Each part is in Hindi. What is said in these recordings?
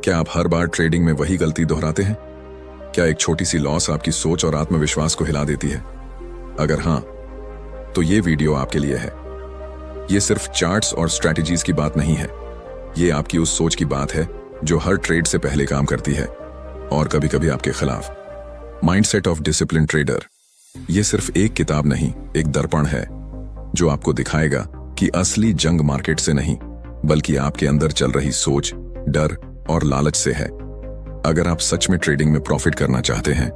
क्या आप हर बार ट्रेडिंग में वही गलती दोहराते हैं? क्या एक छोटी सी लॉस आपकी सोच और आत्मविश्वास को हिला देती है? अगर हाँ, तो ये वीडियो आपके लिए है। ये सिर्फ चार्ट्स और स्ट्रैटेजीज की बात नहीं है। ये आपकी उस सोच की बात है जो हर ट्रेड से पहले काम करती है और कभी कभी आपके खिलाफ। Mindset of discipline trader. ये सिर्फ एक किताब नहीं, एक दर्पण है जो आपको दिखाएगा कि असली जंग मार्केट से नहीं, बल्कि आपके अंदर चल रही सोच, डर और लालच से है। अगर आप सच में ट्रेडिंग में प्रॉफिट करना चाहते हैं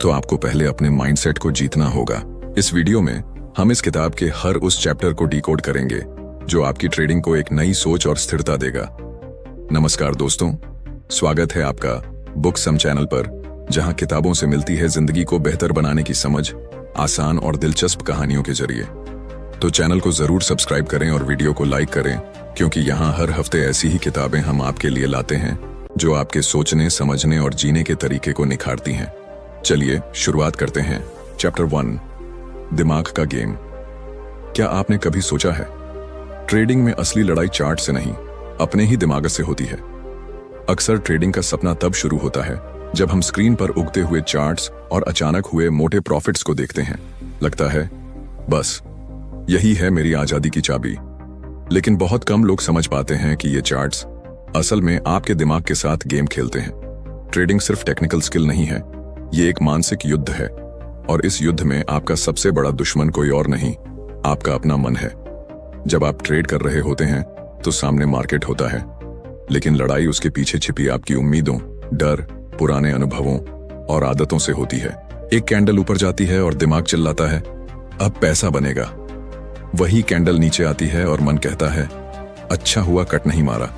तो आपको पहले अपने माइंडसेट को जीतना होगा। इस वीडियो में हम इस किताब के हर उस चैप्टर को डिकोड करेंगे जो आपकी ट्रेडिंग को एक नई सोच और स्थिरता देगा। नमस्कार दोस्तों, स्वागत है आपका बुक सम चैनल पर, जहां किताबों से मिलती है जिंदगी को बेहतर बनाने की समझ, आसान और दिलचस्प कहानियों के जरिए। तो चैनल को जरूर सब्सक्राइब करें और वीडियो को लाइक करें, क्योंकि यहाँ हर हफ्ते ऐसी ही किताबें हम आपके लिए लाते हैं जो आपके सोचने, समझने और जीने के तरीके को निखारती हैं। चलिए शुरुआत करते हैं। चैप्टर 1, दिमाग का गेम। क्या आपने कभी सोचा है, ट्रेडिंग में असली लड़ाई चार्ट से नहीं, अपने ही दिमाग से होती है। अक्सर ट्रेडिंग का सपना तब शुरू होता है जब हम स्क्रीन पर उगते हुए चार्ट्स और अचानक हुए मोटे प्रॉफिट्स को देखते हैं। लगता है बस यही है मेरी आजादी की चाबी। लेकिन बहुत कम लोग समझ पाते हैं कि ये चार्ट्स असल में आपके दिमाग के साथ गेम खेलते हैं। ट्रेडिंग सिर्फ टेक्निकल स्किल नहीं है, ये एक मानसिक युद्ध है, और इस युद्ध में आपका सबसे बड़ा दुश्मन कोई और नहीं, आपका अपना मन है। जब आप ट्रेड कर रहे होते हैं तो सामने मार्केट होता है, लेकिन लड़ाई उसके पीछे छिपी आपकी उम्मीदों, डर, पुराने अनुभवों और आदतों से होती है। एक कैंडल ऊपर जाती है और दिमाग चिल्लाता है, अब पैसा बनेगा। वही कैंडल नीचे आती है और मन कहता है, अच्छा हुआ कट नहीं मारा,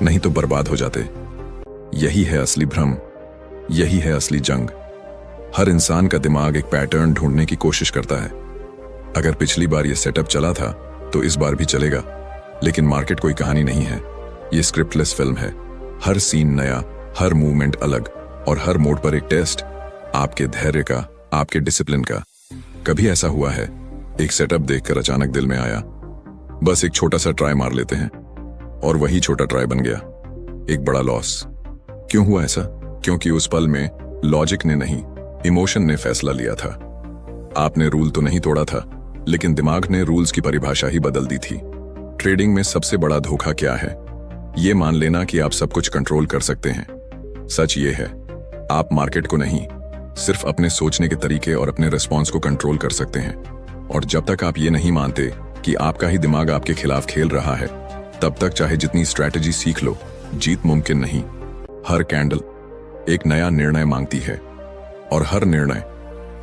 नहीं तो बर्बाद हो जाते। यही है असली भ्रम, यही है असली जंग। हर इंसान का दिमाग एक पैटर्न ढूंढने की कोशिश करता है। अगर पिछली बार ये सेटअप चला था तो इस बार भी चलेगा। लेकिन मार्केट कोई कहानी नहीं है, ये स्क्रिप्टलेस फिल्म है। हर सीन नया, हर मूवमेंट अलग, और हर मोड पर एक टेस्ट, आपके धैर्य का, आपके डिसिप्लिन का। कभी ऐसा हुआ है, एक सेटअप देखकर अचानक दिल में आया, बस एक छोटा सा ट्राई मार लेते हैं, और वही छोटा ट्राई बन गया एक बड़ा लॉस। क्यों हुआ ऐसा? क्योंकि उस पल में लॉजिक ने नहीं, इमोशन ने फैसला लिया था। आपने रूल तो नहीं तोड़ा था, लेकिन दिमाग ने रूल्स की परिभाषा ही बदल दी थी। ट्रेडिंग में सबसे बड़ा धोखा क्या है? ये मान लेना कि आप सब कुछ कंट्रोल कर सकते हैं। सच ये है, आप मार्केट को नहीं, सिर्फ अपने सोचने के तरीके और अपने रिस्पॉन्स को कंट्रोल कर सकते हैं। और जब तक आप ये नहीं मानते कि आपका ही दिमाग आपके खिलाफ खेल रहा है, तब तक चाहे जितनी स्ट्रैटेजी सीख लो, जीत मुमकिन नहीं। हर कैंडल एक नया निर्णय मांगती है, और हर निर्णय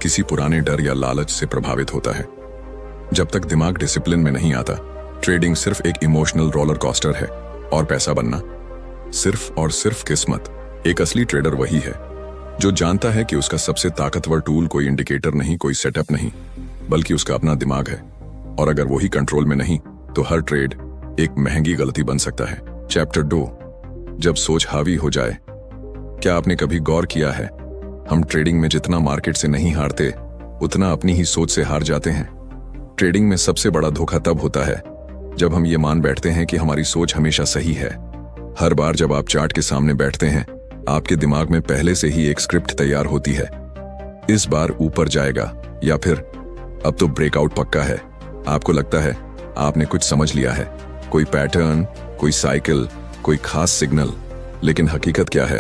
किसी पुराने डर या लालच से प्रभावित होता है। जब तक दिमाग डिसिप्लिन में नहीं आता, ट्रेडिंग सिर्फ एक इमोशनल रोलर कोस्टर है, और पैसा बनना सिर्फ और सिर्फ किस्मत। एक असली ट्रेडर वही है जो जानता है कि उसका सबसे ताकतवर टूल कोई इंडिकेटर नहीं, कोई सेटअप नहीं, बल्कि उसका अपना दिमाग है। और अगर वही कंट्रोल में नहीं, तो हर ट्रेड एक महंगी गलती बन सकता है। चैप्टर 2, जब सोच हावी हो जाए। क्या आपने कभी गौर किया है, हम ट्रेडिंग में जितना मार्केट से नहीं हारते, उतना अपनी ही सोच से हार जाते हैं। ट्रेडिंग में सबसे बड़ा धोखा तब होता है जब हम ये मान बैठते हैं कि हमारी सोच हमेशा सही है। हर बार जब आप चार्ट के सामने बैठते हैं, आपके दिमाग में पहले से ही एक स्क्रिप्ट तैयार होती है। इस बार ऊपर जाएगा, या फिर अब तो ब्रेकआउट पक्का है। आपको लगता है आपने कुछ समझ लिया है, कोई पैटर्न, कोई साइकिल, कोई खास सिग्नल। लेकिन हकीकत क्या है?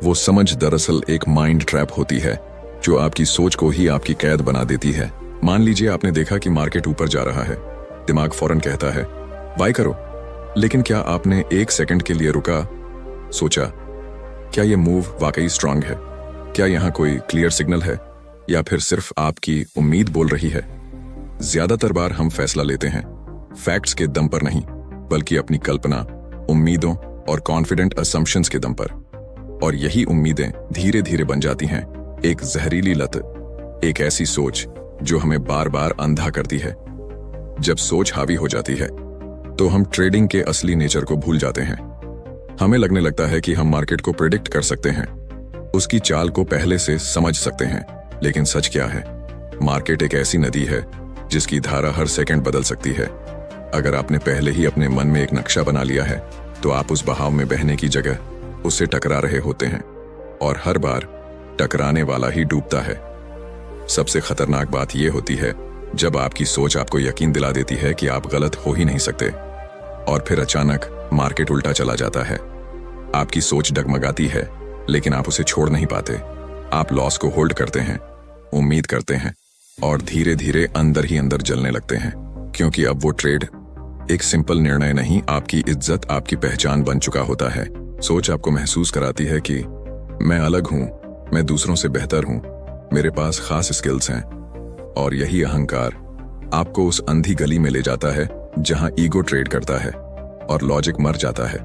वो समझ दरअसल एक माइंड ट्रैप होती है जो आपकी सोच को ही आपकी कैद बना देती है। मान लीजिए आपने देखा कि मार्केट ऊपर जा रहा है, दिमाग फौरन कहता है बाय करो। लेकिन क्या आपने एक सेकंड के लिए रुका, सोचा क्या ये मूव वाकई स्ट्रांग है? क्या यहाँ कोई क्लियर सिग्नल है, या फिर सिर्फ आपकी उम्मीद बोल रही है? ज्यादातर बार हम फैसला लेते हैं फैक्ट्स के दम पर नहीं, बल्कि अपनी कल्पना, उम्मीदों और कॉन्फिडेंट असम्पशंस के दम पर। और यही उम्मीदें धीरे धीरे बन जाती हैं एक जहरीली लत, एक ऐसी सोच जो हमें बार बार अंधा करती है। जब सोच हावी हो जाती है तो हम ट्रेडिंग के असली नेचर को भूल जाते हैं। हमें लगने लगता है कि हम मार्केट को प्रेडिक्ट कर सकते हैं, उसकी चाल को पहले से समझ सकते हैं। लेकिन सच क्या है? मार्केट एक ऐसी नदी है जिसकी धारा हर सेकंड बदल सकती है। अगर आपने पहले ही अपने मन में एक नक्शा बना लिया है, तो आप उस बहाव में बहने की जगह उससे टकरा रहे होते हैं और हर बार टकराने वाला ही डूबता है। सबसे खतरनाक बात यह होती है जब आपकी सोच आपको यकीन दिला देती है कि आप गलत हो ही नहीं सकते, और फिर अचानक मार्केट उल्टा चला जाता है। आपकी सोच डगमगाती है लेकिन आप उसे छोड़ नहीं पाते। आप लॉस को होल्ड करते हैं, उम्मीद करते हैं और धीरे धीरे अंदर ही अंदर जलने लगते हैं, क्योंकि अब वो ट्रेड एक सिंपल निर्णय नहीं, आपकी इज्जत, आपकी पहचान बन चुका होता है। सोच आपको महसूस कराती है कि मैं अलग हूं, मैं दूसरों से बेहतर हूं, मेरे पास खास स्किल्स हैं, और यही अहंकार आपको उस अंधी गली में ले जाता है जहां ईगो ट्रेड करता है और लॉजिक मर जाता है।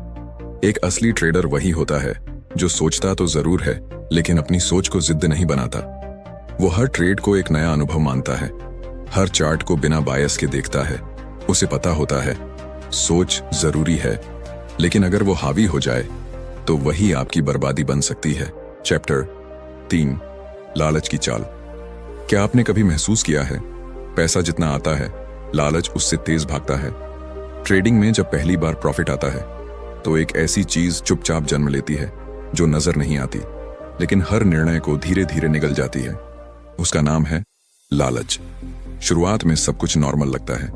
एक असली ट्रेडर वही होता है जो सोचता तो जरूर है लेकिन अपनी सोच को जिद नहीं बनाता। वो हर ट्रेड को एक नया अनुभव मानता है, हर चार्ट को बिना बायस के देखता है। उसे पता होता है सोच जरूरी है, लेकिन अगर वो हावी हो जाए तो वही आपकी बर्बादी बन सकती है। चैप्टर 3, लालच की चाल। क्या आपने कभी महसूस किया है, पैसा जितना आता है लालच उससे तेज भागता है। ट्रेडिंग में जब पहली बार प्रॉफिट आता है तो एक ऐसी चीज चुपचाप जन्म लेती है जो नजर नहीं आती लेकिन हर निर्णय को धीरे धीरे निगल जाती है। उसका नाम है लालच। शुरुआत में सब कुछ नॉर्मल लगता है।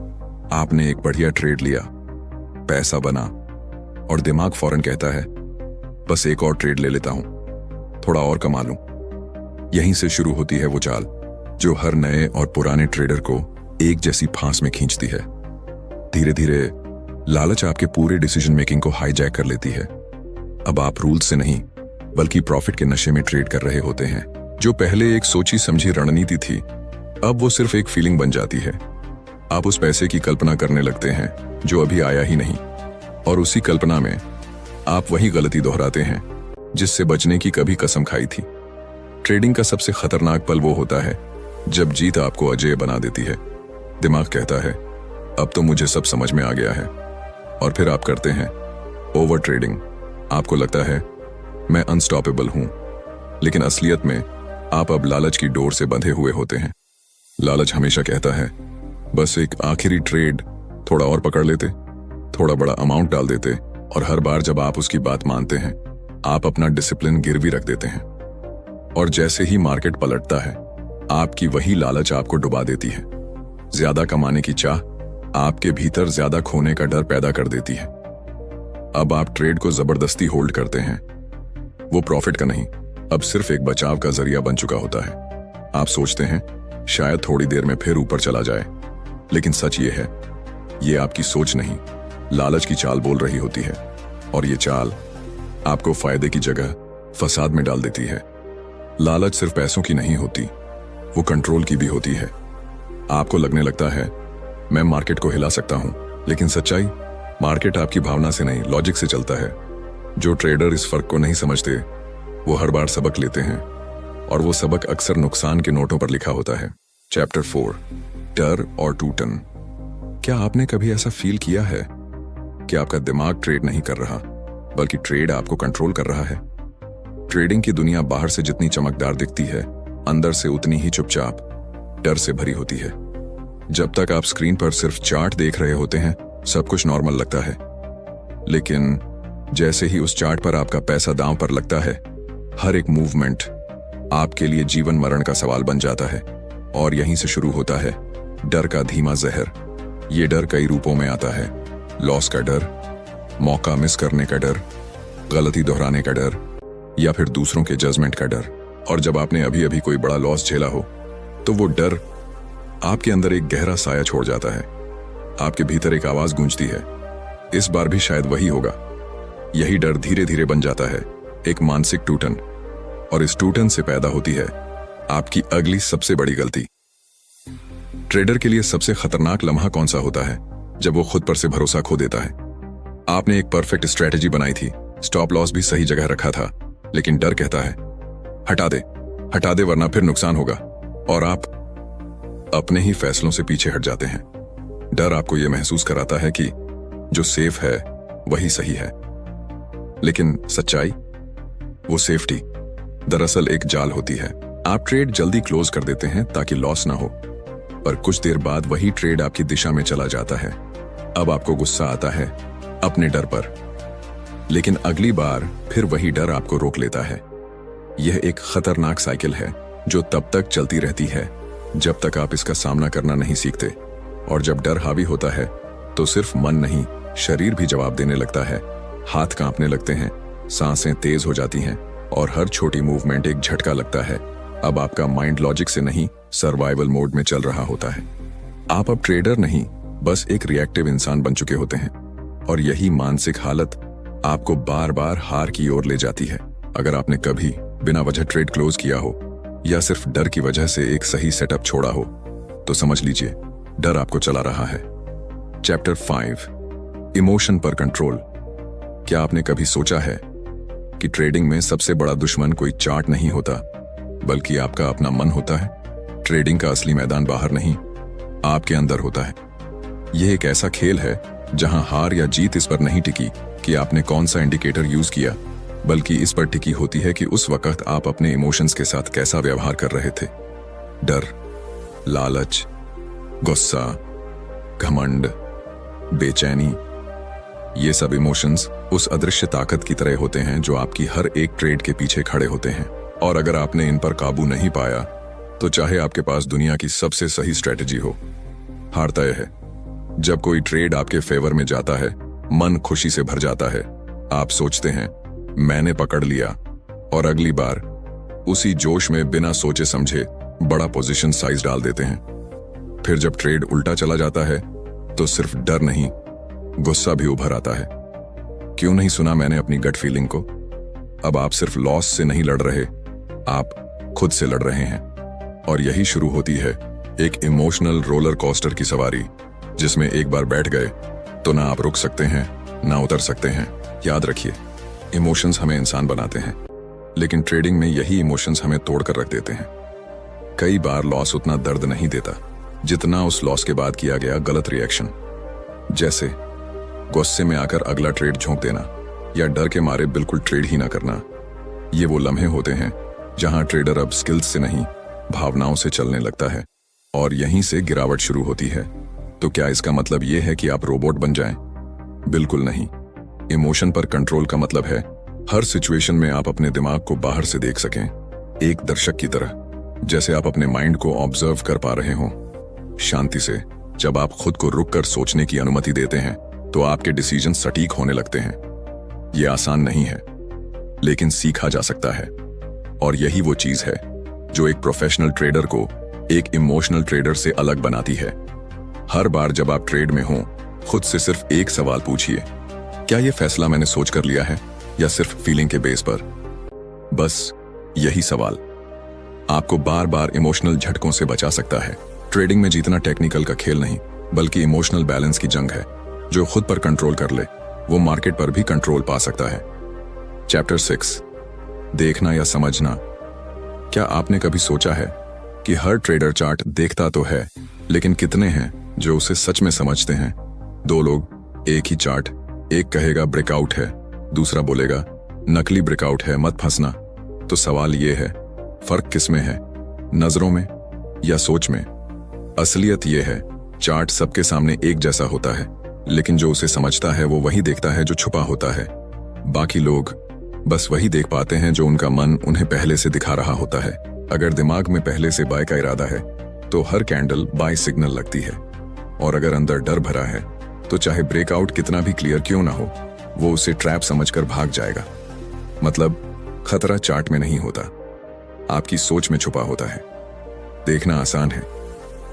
आपने एक बढ़िया ट्रेड लिया, पैसा बना, और दिमाग फौरन कहता है बस एक और ट्रेड ले लेता हूं, थोड़ा और कमा लूं। यहीं से शुरू होती है वो चाल जो हर नए और पुराने ट्रेडर को एक जैसी फांस में खींचती है। धीरे धीरे लालच आपके पूरे डिसीजन मेकिंग को हाईजैक कर लेती है। अब आप रूल्स से नहीं बल्कि प्रॉफिट के नशे में ट्रेड कर रहे होते हैं। जो पहले एक सोची समझी रणनीति थी अब वो सिर्फ एक फीलिंग बन जाती है। आप उस पैसे की कल्पना करने लगते हैं जो अभी आया ही नहीं, और उसी कल्पना में आप वही गलती दोहराते हैं जिससे बचने की कभी कसम खाई थी। ट्रेडिंग का सबसे खतरनाक पल वो होता है जब जीत आपको अजेय बना देती है। दिमाग कहता है अब तो मुझे सब समझ में आ गया है, और फिर आप करते हैं ओवर ट्रेडिंग। आपको लगता है मैं अनस्टॉपेबल हूं, लेकिन असलियत में आप अब लालच की डोर से बंधे हुए होते हैं। लालच हमेशा कहता है बस एक आखिरी ट्रेड, थोड़ा और पकड़ लेते, थोड़ा बड़ा अमाउंट डाल देते, और हर बार जब आप उसकी बात मानते हैं आप अपना डिसिप्लिन गिरवी रख देते हैं। और जैसे ही मार्केट पलटता है आपकी वही लालच आपको डुबा देती है। ज्यादा कमाने की चाह आपके भीतर ज्यादा खोने का डर पैदा कर देती है। अब आप ट्रेड को जबरदस्ती होल्ड करते हैं। वो प्रॉफिट का नहीं, अब सिर्फ एक बचाव का जरिया बन चुका होता है। आप सोचते हैं शायद थोड़ी देर में फिर ऊपर चला जाए, लेकिन सच ये है ये आपकी सोच नहीं, लालच की चाल बोल रही होती है, और ये चाल आपको फायदे की जगह फसाद में डाल देती है। लालच सिर्फ पैसों की नहीं होती, वो कंट्रोल की भी होती है। आपको लगने लगता है मैं मार्केट को हिला सकता हूं, लेकिन सच्चाई मार्केट आपकी भावना से नहीं लॉजिक से चलता है। जो ट्रेडर इस फर्क को नहीं समझते वो हर बार सबक लेते हैं, और वो सबक अक्सर नुकसान के नोटों पर लिखा होता है। चैप्टर 4, डर और टूटन। क्या आपने कभी ऐसा फील किया है कि आपका दिमाग ट्रेड नहीं कर रहा बल्कि ट्रेड आपको कंट्रोल कर रहा है? ट्रेडिंग की दुनिया बाहर से जितनी चमकदार दिखती है अंदर से उतनी ही चुपचाप डर से भरी होती है। जब तक आप स्क्रीन पर सिर्फ चार्ट देख रहे होते हैं सब कुछ नॉर्मल लगता है, लेकिन जैसे ही उस चार्ट पर आपका पैसा दांव पर लगता है हर एक मूवमेंट आपके लिए जीवन मरण का सवाल बन जाता है। और यहीं से शुरू होता है डर का धीमा जहर। ये डर कई रूपों में आता है। लॉस का डर, मौका मिस करने का डर, गलती दोहराने का डर, या फिर दूसरों के जजमेंट का डर। और जब आपने अभी अभी कोई बड़ा लॉस झेला हो तो वो डर आपके अंदर एक गहरा साया छोड़ जाता है। आपके भीतर एक आवाज गूंजती है, इस बार भी शायद वही होगा। यही डर धीरे धीरे बन जाता है एक मानसिक टूटन, और इस टूटन से पैदा होती है आपकी अगली सबसे बड़ी गलती। ट्रेडर के लिए सबसे खतरनाक लम्हा कौन सा होता है? जब वो खुद पर से भरोसा खो देता है। आपने एक परफेक्ट स्ट्रेटेजी बनाई थी, स्टॉप लॉस भी सही जगह रखा था, लेकिन डर कहता है हटा दे वरना फिर नुकसान होगा, और आप अपने ही फैसलों से पीछे हट जाते हैं। डर आपको यह महसूस कराता है कि जो सेफ है वही सही है, लेकिन सच्चाई, वो सेफ्टी दरअसल एक जाल होती है। आप ट्रेड जल्दी क्लोज कर देते हैं ताकि लॉस ना हो, पर कुछ देर बाद वही ट्रेड आपकी दिशा में चला जाता है। अब आपको गुस्सा आता है अपने डर पर, लेकिन अगली बार फिर वही डर आपको रोक लेता है। यह एक खतरनाक साइकिल है जो तब तक चलती रहती है जब तक आप इसका सामना करना नहीं सीखते। और जब डर हावी होता है तो सिर्फ मन नहीं, शरीर भी जवाब देने लगता है। हाथ कांपने लगते हैं, सांसें तेज हो जाती हैं और हर छोटी मूवमेंट एक झटका लगता है। अब आपका माइंड लॉजिक से नहीं, सर्वाइवल मोड में चल रहा होता है। आप अब ट्रेडर नहीं, बस एक रिएक्टिव इंसान बन चुके होते हैं। और यही मानसिक हालत आपको बार बार हार की ओर ले जाती है। अगर आपने कभी बिना वजह ट्रेड क्लोज किया हो या सिर्फ डर की वजह से एक सही सेटअप छोड़ा हो तो समझ लीजिए डर आपको चला रहा है। चैप्टर 5, इमोशन पर कंट्रोल। क्या आपने कभी सोचा है कि ट्रेडिंग में सबसे बड़ा दुश्मन कोई चार्ट नहीं होता, बल्कि आपका अपना मन होता है? ट्रेडिंग का असली मैदान बाहर नहीं, आपके अंदर होता है। यह एक ऐसा खेल है जहां हार या जीत इस पर नहीं टिकी कि आपने कौन सा इंडिकेटर यूज किया, बल्कि इस पर टिकी होती है कि उस वक्त आप अपने इमोशंस के साथ कैसा व्यवहार कर रहे थे। डर, लालच, गुस्सा, घमंड, बेचैनी, ये सब इमोशंस उस अदृश्य ताकत की तरह होते हैं जो आपकी हर एक ट्रेड के पीछे खड़े होते हैं। और अगर आपने इन पर काबू नहीं पाया तो चाहे आपके पास दुनिया की सबसे सही स्ट्रेटजी हो, हार तय है। जब कोई ट्रेड आपके फेवर में जाता है, मन खुशी से भर जाता है। आप सोचते हैं मैंने पकड़ लिया, और अगली बार उसी जोश में बिना सोचे समझे बड़ा पोजीशन साइज डाल देते हैं। फिर जब ट्रेड उल्टा चला जाता है तो सिर्फ डर नहीं, गुस्सा भी उभर आता है। क्यों नहीं सुना मैंने अपनी गट फीलिंग को? अब आप सिर्फ लॉस से नहीं लड़ रहे, आप खुद से लड़ रहे हैं। और यही शुरू होती है एक इमोशनल रोलर कोस्टर की सवारी, जिसमें एक बार बैठ गए तो ना आप रुक सकते हैं ना उतर सकते हैं। याद रखिए, इमोशंस हमें इंसान बनाते हैं, लेकिन ट्रेडिंग में यही इमोशंस हमें तोड़ कर रख देते हैं। कई बार लॉस उतना दर्द नहीं देता जितना उस लॉस के बाद किया गया गलत रिएक्शन। जैसे गुस्से में आकर अगला ट्रेड झोंक देना या डर के मारे बिल्कुल ट्रेड ही ना करना। ये वो लम्हे होते हैं जहां ट्रेडर अब स्किल्स से नहीं, भावनाओं से चलने लगता है, और यहीं से गिरावट शुरू होती है। तो क्या इसका मतलब यह है कि आप रोबोट बन जाएं? बिल्कुल नहीं। इमोशन पर कंट्रोल का मतलब है हर सिचुएशन में आप अपने दिमाग को बाहर से देख सकें, एक दर्शक की तरह, जैसे आप अपने माइंड को ऑब्जर्व कर पा रहे हों शांति से। जब आप खुद को रुक कर सोचने की अनुमति देते हैं तो आपके डिसीजन सटीक होने लगते हैं। यह आसान नहीं है, लेकिन सीखा जा सकता है। और यही वो चीज है जो एक प्रोफेशनल ट्रेडर को एक इमोशनल ट्रेडर से अलग बनाती है। हर बार जब आप ट्रेड में हों, खुद से सिर्फ एक सवाल पूछिए, क्या यह फैसला मैंने सोच कर लिया है या सिर्फ फीलिंग के बेस पर? बस यही सवाल आपको बार बार इमोशनल झटकों से बचा सकता है। ट्रेडिंग में जीतना टेक्निकल का खेल नहीं, बल्कि इमोशनल बैलेंस की जंग है। जो खुद पर कंट्रोल कर ले, वो मार्केट पर भी कंट्रोल पा सकता है। चैप्टर 6, देखना या समझना। क्या आपने कभी सोचा है कि हर ट्रेडर चार्ट देखता तो है, लेकिन कितने हैं जो उसे सच में समझते हैं? दो लोग एक ही चार्ट, एक कहेगा ब्रेकआउट है, दूसरा बोलेगा नकली ब्रेकआउट है, मत फंसना। तो सवाल ये है, फर्क किसमें है, नजरों में या सोच में? असलियत यह है, चार्ट सबके सामने एक जैसा होता है, लेकिन जो उसे समझता है वो वही देखता है जो छुपा होता है। बाकी लोग बस वही देख पाते हैं जो उनका मन उन्हें पहले से दिखा रहा होता है। अगर दिमाग में पहले से बाय का इरादा है तो हर कैंडल बाय सिग्नल लगती है, और अगर अंदर डर भरा है तो चाहे ब्रेकआउट कितना भी क्लियर क्यों ना हो, वो उसे ट्रैप समझकर भाग जाएगा। मतलब खतरा चार्ट में नहीं होता, आपकी सोच में छुपा होता है। देखना आसान है,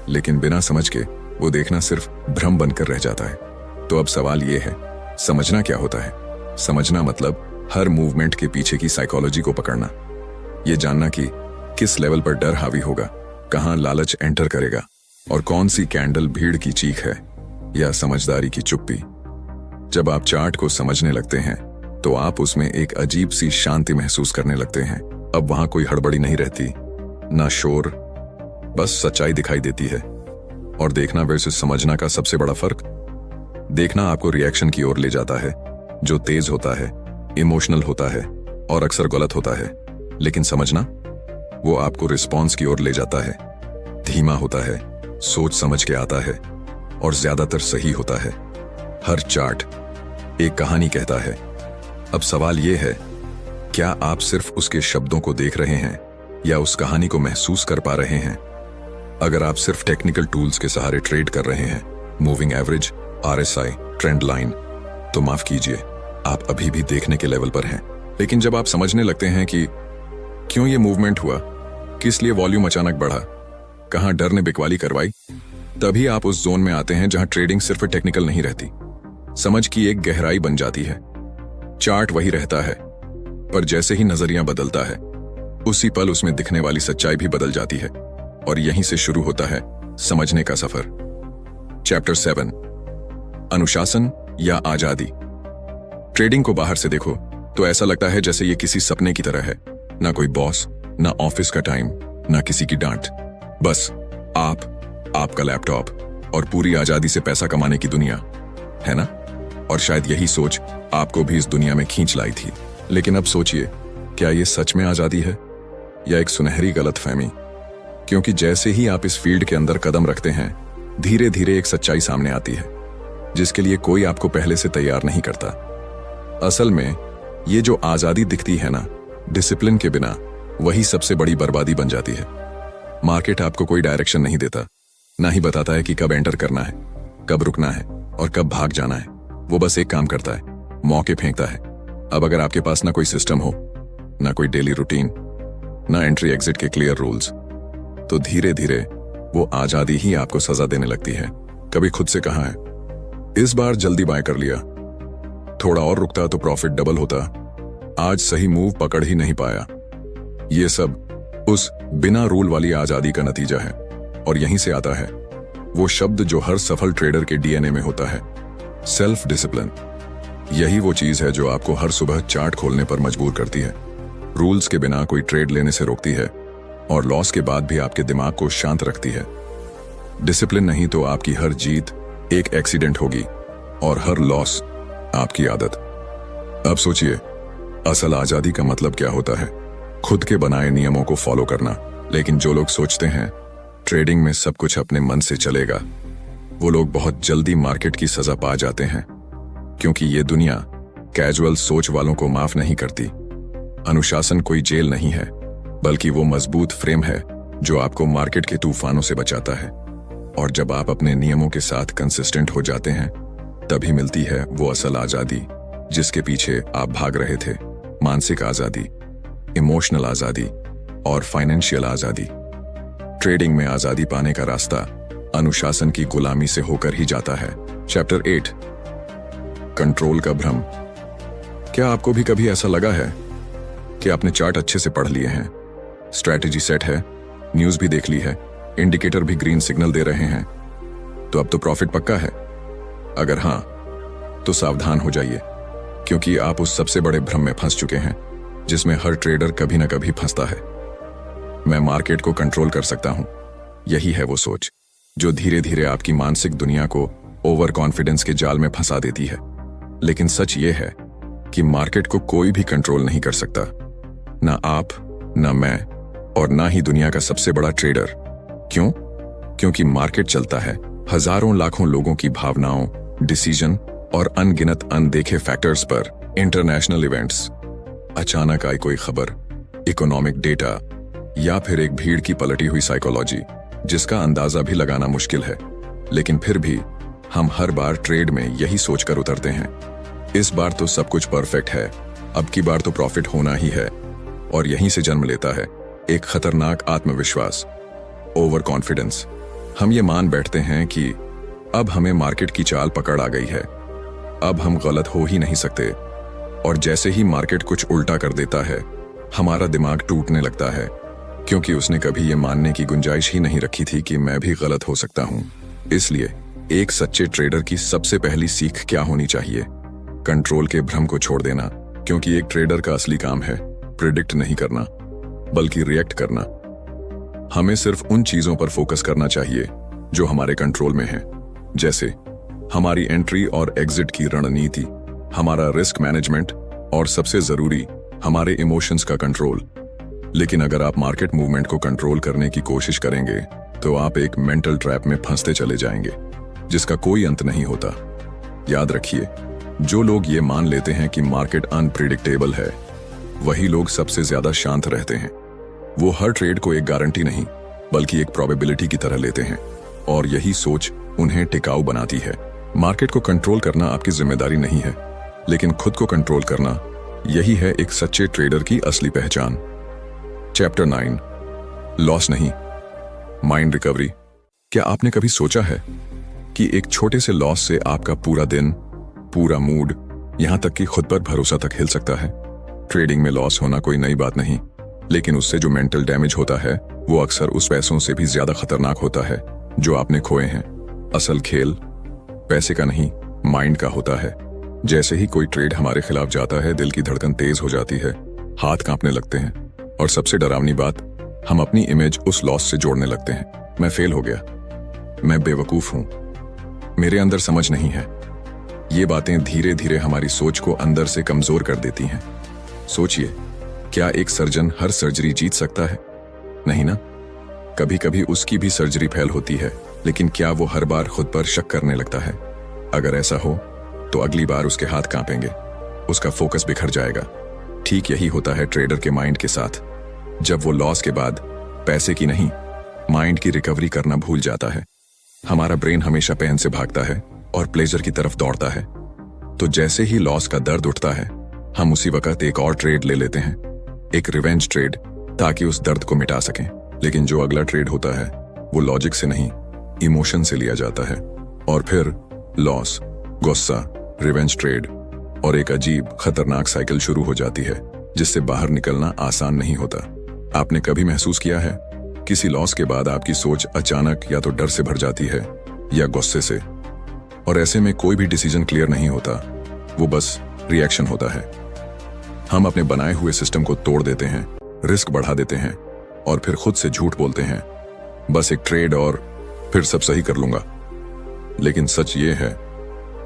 लेकिन बिना समझ के वो देखना सिर्फ भ्रम बनकर रह जाता है। तो अब सवाल ये है, समझना क्या होता है? समझना मतलब हर मूवमेंट के पीछे की साइकोलॉजी को पकड़ना। ये जानना कि किस लेवल पर डर हावी होगा, कहां लालच एंटर करेगा, और कौन सी कैंडल भीड़ की चीख है या समझदारी की चुप्पी। जब आप चार्ट को समझने लगते हैं तो आप उसमें एक अजीब सी शांति महसूस करने लगते हैं। अब वहां कोई हड़बड़ी नहीं रहती, ना शोर, बस सच्चाई दिखाई देती है। और देखना वर्सेस समझना का सबसे बड़ा फर्क, देखना आपको रिएक्शन की ओर ले जाता है, जो तेज होता है, इमोशनल होता है और अक्सर गलत होता है। लेकिन समझना, वो आपको रिस्पॉन्स की ओर ले जाता है, धीमा होता है, सोच समझ के आता है और ज्यादातर सही होता है। हर चार्ट एक कहानी कहता है, अब सवाल यह है, क्या आप सिर्फ उसके शब्दों को देख रहे हैं या उस कहानी को महसूस कर पा रहे हैं? अगर आप सिर्फ टेक्निकल टूल्स के सहारे ट्रेड कर रहे हैं, moving average, RSI, trend line, तो माफ कीजिए, आप अभी भी देखने के लेवल पर हैं। लेकिन जब आप समझने लगते हैं कि क्यों ये मूवमेंट हुआ, किस लिए वॉल्यूम अचानक बढ़ा, कहां डर ने बिकवाली करवाई, तभी आप उस जोन में आते हैं जहां ट्रेडिंग सिर्फ टेक्निकल नहीं रहती, समझ की एक गहराई बन जाती है। चार्ट वही रहता है, पर जैसे ही नजरिया बदलता है, उसी पल उसमें दिखने वाली सच्चाई भी बदल जाती है। और यहीं से शुरू होता है समझने का सफर। चैप्टर 7, अनुशासन या आजादी। ट्रेडिंग को बाहर से देखो तो ऐसा लगता है जैसे ये किसी सपने की तरह है। ना कोई बॉस, ना ऑफिस का टाइम, ना किसी की डांट, बस आप, आपका लैपटॉप और पूरी आजादी से पैसा कमाने की दुनिया, है ना? और शायद यही सोच आपको भी इस दुनिया में खींच लाई थी। लेकिन अब सोचिए, क्या ये सच में आजादी है या एक सुनहरी गलतफहमी? क्योंकि जैसे ही आप इस फील्ड के अंदर कदम रखते हैं, धीरे धीरे एक सच्चाई सामने आती है जिसके लिए कोई आपको पहले से तैयार नहीं करता। असल में ये जो आजादी दिखती है ना, डिसिप्लिन के बिना, वही सबसे बड़ी बर्बादी बन जाती है। मार्केट आपको कोई डायरेक्शन नहीं देता, ना ही बताता है कि कब एंटर करना है, कब रुकना है और कब भाग जाना है। वो बस एक काम करता है, मौके फेंकता है। अब अगर आपके पास ना कोई सिस्टम हो, ना कोई डेली रूटीन, ना एंट्री एग्जिट के क्लियर रूल्स, तो धीरे धीरे वो आजादी ही आपको सजा देने लगती है। कभी खुद से कहा है, इस बार जल्दी बाय कर लिया, थोड़ा और रुकता तो प्रॉफिट डबल होता, आज सही मूव पकड़ ही नहीं पाया। ये सब उस बिना रूल वाली आजादी का नतीजा है। और यहीं से आता है वो शब्द जो हर सफल ट्रेडर के DNA में होता है, सेल्फ डिसिप्लिन। यही वो चीज है जो आपको हर सुबह चार्ट खोलने पर मजबूर करती है, रूल्स के बिना कोई ट्रेड लेने से रोकती है और लॉस के बाद भी आपके दिमाग को शांत रखती है। डिसिप्लिन नहीं तो आपकी हर जीत एक एक्सीडेंट होगी और हर लॉस आपकी आदत। अब सोचिए, असल आजादी का मतलब क्या होता है? खुद के बनाए नियमों को फॉलो करना। लेकिन जो लोग सोचते हैं ट्रेडिंग में सब कुछ अपने मन से चलेगा, वो लोग बहुत जल्दी मार्केट की सजा पा जाते हैं, क्योंकि ये दुनिया कैजुअल सोच वालों को माफ नहीं करती। अनुशासन कोई जेल नहीं है, बल्कि वो मजबूत फ्रेम है जो आपको मार्केट के तूफानों से बचाता है। और जब आप अपने नियमों के साथ कंसिस्टेंट हो जाते हैं, तभी मिलती है वो असल आजादी जिसके पीछे आप भाग रहे थे। मानसिक आजादी, इमोशनल आजादी और फाइनेंशियल आजादी। ट्रेडिंग में आजादी पाने का रास्ता अनुशासन की गुलामी से होकर ही जाता है। चैप्टर 8, कंट्रोल का भ्रम। क्या आपको भी कभी ऐसा लगा है कि आपने चार्ट अच्छे से पढ़ लिए हैं, स्ट्रैटेजी सेट है, न्यूज भी देख ली है, इंडिकेटर भी ग्रीन सिग्नल दे रहे हैं, तो अब तो प्रॉफिट पक्का है? अगर हां, तो सावधान हो जाइए, क्योंकि आप उस सबसे बड़े भ्रम में फंस चुके हैं जिसमें हर ट्रेडर कभी ना कभी फंसता है। मैं मार्केट को कंट्रोल कर सकता हूं, यही है वो सोच जो धीरे धीरे आपकी मानसिक दुनिया को ओवर कॉन्फिडेंस के जाल में फंसा देती है। लेकिन सच ये है कि मार्केट को कोई भी कंट्रोल नहीं कर सकता, ना आप, ना मैं, और ना ही दुनिया का सबसे बड़ा ट्रेडर। क्यों? क्योंकि मार्केट चलता है हजारों लाखों लोगों की भावनाओं, डिसीजन और अनगिनत अनदेखे फैक्टर्स पर। इंटरनेशनल इवेंट्स, अचानक आई कोई खबर, इकोनॉमिक डेटा, या फिर एक भीड़ की पलटी हुई साइकोलॉजी जिसका अंदाजा भी लगाना मुश्किल है। लेकिन फिर भी हम हर बार ट्रेड में यही सोचकर उतरते हैं, इस बार तो सब कुछ परफेक्ट है, अब की बार तो प्रॉफिट होना ही है। और यहीं से जन्म लेता है एक खतरनाक आत्मविश्वास, ओवर कॉन्फिडेंस। हम ये मान बैठते हैं कि अब हमें मार्केट की चाल पकड़ आ गई है, अब हम गलत हो ही नहीं सकते। और जैसे ही मार्केट कुछ उल्टा कर देता है, हमारा दिमाग टूटने लगता है, क्योंकि उसने कभी ये मानने की गुंजाइश ही नहीं रखी थी कि मैं भी गलत हो सकता हूं। इसलिए एक सच्चे ट्रेडर की सबसे पहली सीख क्या होनी चाहिए? कंट्रोल के भ्रम को छोड़ देना, क्योंकि एक ट्रेडर का असली काम है प्रिडिक्ट नहीं करना, बल्कि रिएक्ट करना। हमें सिर्फ उन चीजों पर फोकस करना चाहिए जो हमारे कंट्रोल में है, जैसे हमारी एंट्री और एग्जिट की रणनीति, हमारा रिस्क मैनेजमेंट और सबसे जरूरी हमारे इमोशंस का कंट्रोल। लेकिन अगर आप मार्केट मूवमेंट को कंट्रोल करने की कोशिश करेंगे तो आप एक मेंटल ट्रैप में फंसते चले जाएंगे जिसका कोई अंत नहीं होता। याद रखिए, जो लोग ये मान लेते हैं कि मार्केट अनप्रिडिक्टेबल है, वही लोग सबसे ज्यादा शांत रहते हैं। वो हर ट्रेड को एक गारंटी नहीं बल्कि एक प्रोबेबिलिटी की तरह लेते हैं, और यही सोच उन्हें टिकाऊ बनाती है। मार्केट को कंट्रोल करना आपकी जिम्मेदारी नहीं है, लेकिन खुद को कंट्रोल करना, यही है एक सच्चे ट्रेडर की असली पहचान। चैप्टर 9, लॉस नहीं, माइंड रिकवरी। क्या आपने कभी सोचा है कि एक छोटे से लॉस से आपका पूरा दिन, पूरा मूड, यहां तक कि खुद पर भरोसा तक हिल सकता है? ट्रेडिंग में लॉस होना कोई नई बात नहीं, लेकिन उससे जो मेंटल डैमेज होता है वो अक्सर उस पैसों से भी ज्यादा खतरनाक होता है जो आपने खोए हैं। असल खेल पैसे का नहीं, माइंड का होता है। जैसे ही कोई ट्रेड हमारे खिलाफ जाता है, दिल की धड़कन तेज हो जाती है, हाथ कांपने लगते हैं, और सबसे डरावनी बात, हम अपनी इमेज उस लॉस से जोड़ने लगते हैं। मैं फेल हो गया, मैं बेवकूफ हूं, मेरे अंदर समझ नहीं है। ये बातें धीरे धीरे हमारी सोच को अंदर से कमजोर कर देती हैं। सोचिए, क्या एक सर्जन हर सर्जरी जीत सकता है? नहीं ना। कभी कभी उसकी भी सर्जरी फेल होती है, लेकिन क्या वो हर बार खुद पर शक करने लगता है? अगर ऐसा हो तो अगली बार उसके हाथ कांपेंगे, उसका फोकस बिखर जाएगा। ठीक यही होता है ट्रेडर के माइंड के साथ। जब वो लॉस के बाद पैसे की नहीं, माइंड की रिकवरी करना भूल जाता है। हमारा ब्रेन हमेशा पेन से भागता है और प्लेजर की तरफ दौड़ता है। तो जैसे ही लॉस का दर्द उठता है, हम उसी वक्त एक और ट्रेड ले लेते हैं, एक रिवेंज ट्रेड, ताकि उस दर्द को मिटा सकें। लेकिन जो अगला ट्रेड होता है वो लॉजिक से नहीं, इमोशन से लिया जाता है, और फिर लॉस, गुस्सा, रिवेंज ट्रेड, और एक अजीब खतरनाक साइकिल शुरू हो जाती है जिससे बाहर निकलना आसान नहीं होता। आपने कभी महसूस किया है किसी लॉस के बाद आपकी सोच अचानक या तो डर से भर जाती है या गुस्से से, और ऐसे में कोई भी डिसीजन क्लियर नहीं होता, वो बस रिएक्शन होता है। हम अपने बनाए हुए सिस्टम को तोड़ देते हैं, रिस्क बढ़ा देते हैं, और फिर खुद से झूठ बोलते हैं, बस एक ट्रेड और फिर सब सही कर लूंगा। लेकिन सच ये है,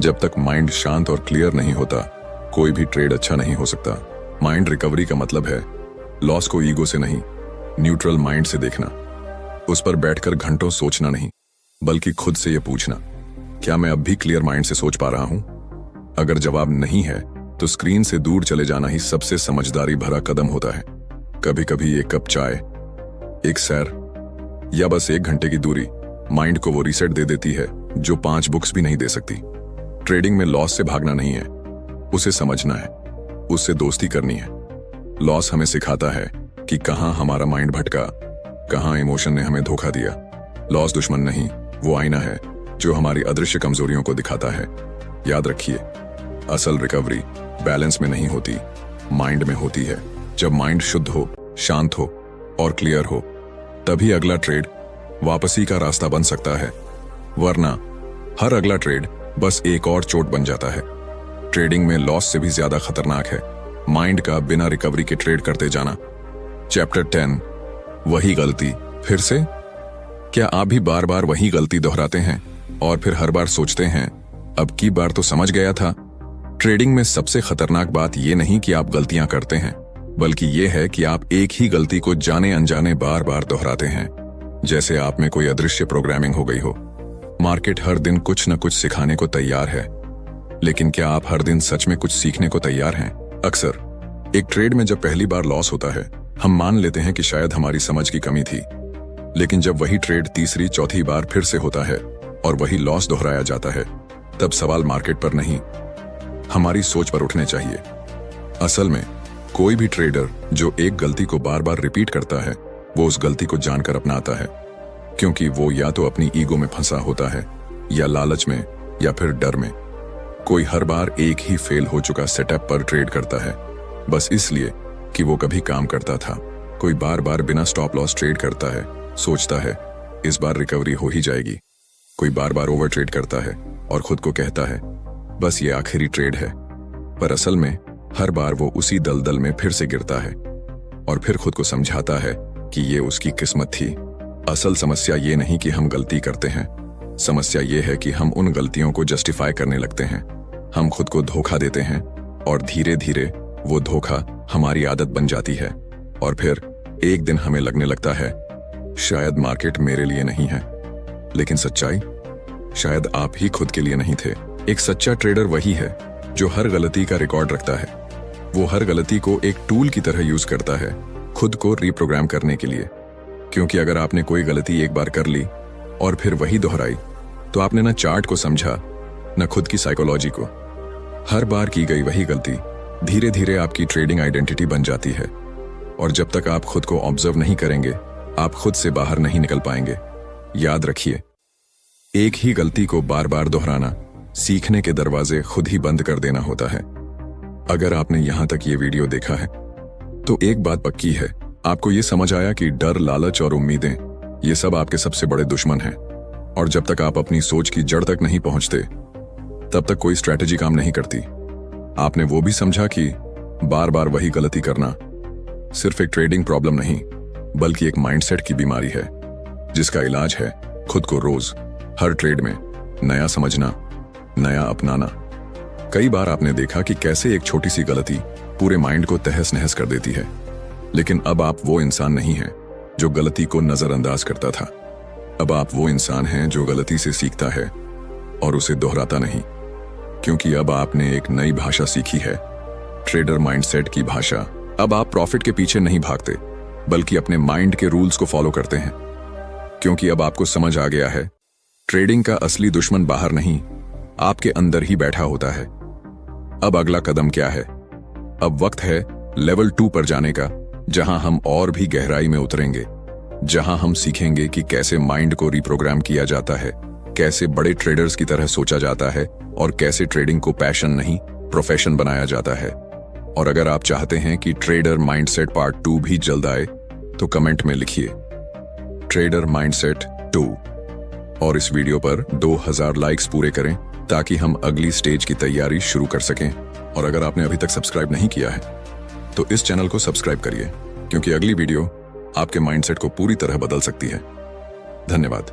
जब तक माइंड शांत और क्लियर नहीं होता, कोई भी ट्रेड अच्छा नहीं हो सकता। माइंड रिकवरी का मतलब है लॉस को ईगो से नहीं, न्यूट्रल माइंड से देखना। उस पर बैठकर घंटों सोचना नहीं, बल्कि खुद से यह पूछना, क्या मैं अब भी क्लियर माइंड से सोच पा रहा हूं? अगर जवाब नहीं है तो स्क्रीन से दूर चले जाना ही सबसे समझदारी भरा कदम होता है। कभी कभी एक कप चाय, एक सैर, या बस 1 घंटे की दूरी माइंड को वो रीसेट दे देती है जो 5 बुक्स भी नहीं दे सकती। ट्रेडिंग में लॉस से भागना नहीं है, उसे समझना है, उससे दोस्ती करनी है। लॉस हमें सिखाता है कि कहां हमारा माइंड भटका, कहां इमोशन ने हमें धोखा दिया। लॉस दुश्मन नहीं, वो आईना है जो हमारी अदृश्य कमजोरियों को दिखाता है। याद रखिए, असल रिकवरी बैलेंस में नहीं होती, माइंड में होती है। जब माइंड शुद्ध हो, शांत हो और क्लियर हो, तभी अगला ट्रेड वापसी का रास्ता बन सकता है, वरना हर अगला ट्रेड बस एक और चोट बन जाता है। ट्रेडिंग में लॉस से भी ज्यादा खतरनाक है माइंड का बिना रिकवरी के ट्रेड करते जाना। चैप्टर 10, वही गलती फिर से। क्या आप भी बार बार वही गलती दोहराते हैं और फिर हर बार सोचते हैं, अब की बार तो समझ गया था? ट्रेडिंग में सबसे खतरनाक बात यह नहीं कि आप गलतियां करते हैं, बल्कि यह है कि आप एक ही गलती को जाने अनजाने बार बार दोहराते हैं, जैसे आप में कोई अदृश्य प्रोग्रामिंग हो गई हो। मार्केट हर दिन कुछ न कुछ सिखाने को तैयार है, लेकिन क्या आप हर दिन सच में कुछ सीखने को तैयार हैं? अक्सर एक ट्रेड में जब पहली बार लॉस होता है, हम मान लेते हैं कि शायद हमारी समझ की कमी थी। लेकिन जब वही ट्रेड तीसरी चौथी बार फिर से होता है और वही लॉस दोहराया जाता है, तब सवाल मार्केट पर नहीं, हमारी सोच पर उठने चाहिए। असल में कोई भी ट्रेडर जो एक गलती को बार बार रिपीट करता है, वो उस गलती को जानकर अपनाता है, क्योंकि वो या तो अपनी ईगो में फंसा होता है, या लालच में, या फिर डर में। कोई हर बार एक ही फेल हो चुका सेटअप पर ट्रेड करता है, बस इसलिए कि वो कभी काम करता था। कोई बार बार बिना स्टॉप लॉस ट्रेड करता है, सोचता है इस बार रिकवरी हो ही जाएगी। कोई बार बार ओवर ट्रेड करता है और खुद को कहता है बस ये आखिरी ट्रेड है, पर असल में हर बार वो उसी दलदल में फिर से गिरता है और फिर खुद को समझाता है कि ये उसकी किस्मत थी। असल समस्या ये नहीं कि हम गलती करते हैं, समस्या ये है कि हम उन गलतियों को जस्टिफाई करने लगते हैं। हम खुद को धोखा देते हैं और धीरे धीरे वो धोखा हमारी आदत बन जाती है, और फिर एक दिन हमें लगने लगता है शायद मार्केट मेरे लिए नहीं है। लेकिन सच्चाई, शायद आप ही खुद के लिए नहीं थे। एक सच्चा ट्रेडर वही है जो हर गलती का रिकॉर्ड रखता है। वो हर गलती को एक टूल की तरह यूज करता है, खुद को रीप्रोग्राम करने के लिए। क्योंकि अगर आपने कोई गलती एक बार कर ली और फिर वही दोहराई, तो आपने न चार्ट को समझा, न खुद की साइकोलॉजी को। हर बार की गई वही गलती धीरे धीरे आपकी ट्रेडिंग आइडेंटिटी बन जाती है, और जब तक आप खुद को ऑब्जर्व नहीं करेंगे, आप खुद से बाहर नहीं निकल पाएंगे। याद रखिए, एक ही गलती को बार बार दोहराना सीखने के दरवाजे खुद ही बंद कर देना होता है। अगर आपने यहां तक ये वीडियो देखा है, तो एक बात पक्की है, आपको ये समझ आया कि डर, लालच और उम्मीदें, ये सब आपके सबसे बड़े दुश्मन हैं। और जब तक आप अपनी सोच की जड़ तक नहीं पहुंचते, तब तक कोई स्ट्रैटेजी काम नहीं करती। आपने वो भी समझा कि बार बार वही गलती करना सिर्फ एक ट्रेडिंग प्रॉब्लम नहीं, बल्कि एक माइंडसेट की बीमारी है, जिसका इलाज है खुद को रोज हर ट्रेड में नया समझना, नया अपनाना। कई बार आपने देखा कि कैसे एक छोटी सी गलती पूरे माइंड को तहस नहस कर देती है, लेकिन अब आप वो इंसान नहीं हैं जो गलती को नजरअंदाज करता था। अब आप वो इंसान हैं जो गलती से सीखता है और उसे दोहराता नहीं, क्योंकि अब आपने एक नई भाषा सीखी है, ट्रेडर माइंडसेट की भाषा। अब आप प्रॉफिट के पीछे नहीं भागते, बल्कि अपने माइंड के रूल्स को फॉलो करते हैं, क्योंकि अब आपको समझ आ गया है, ट्रेडिंग का असली दुश्मन बाहर नहीं, आपके अंदर ही बैठा होता है। अब अगला कदम क्या है? अब वक्त है लेवल 2 पर जाने का, जहां हम और भी गहराई में उतरेंगे, जहां हम सीखेंगे कि कैसे माइंड को रिप्रोग्राम किया जाता है, कैसे बड़े ट्रेडर्स की तरह सोचा जाता है, और कैसे ट्रेडिंग को पैशन नहीं प्रोफेशन बनाया जाता है। और अगर आप चाहते हैं कि ट्रेडर माइंडसेट पार्ट 2 भी जल्द आए, तो कमेंट में लिखिए ट्रेडर माइंडसेट 2, और इस वीडियो पर 2000 लाइक्स पूरे करें, ताकि हम अगली स्टेज की तैयारी शुरू कर सकें। और अगर आपने अभी तक सब्सक्राइब नहीं किया है, तो इस चैनल को सब्सक्राइब करिए, क्योंकि अगली वीडियो आपके माइंडसेट को पूरी तरह बदल सकती है। धन्यवाद।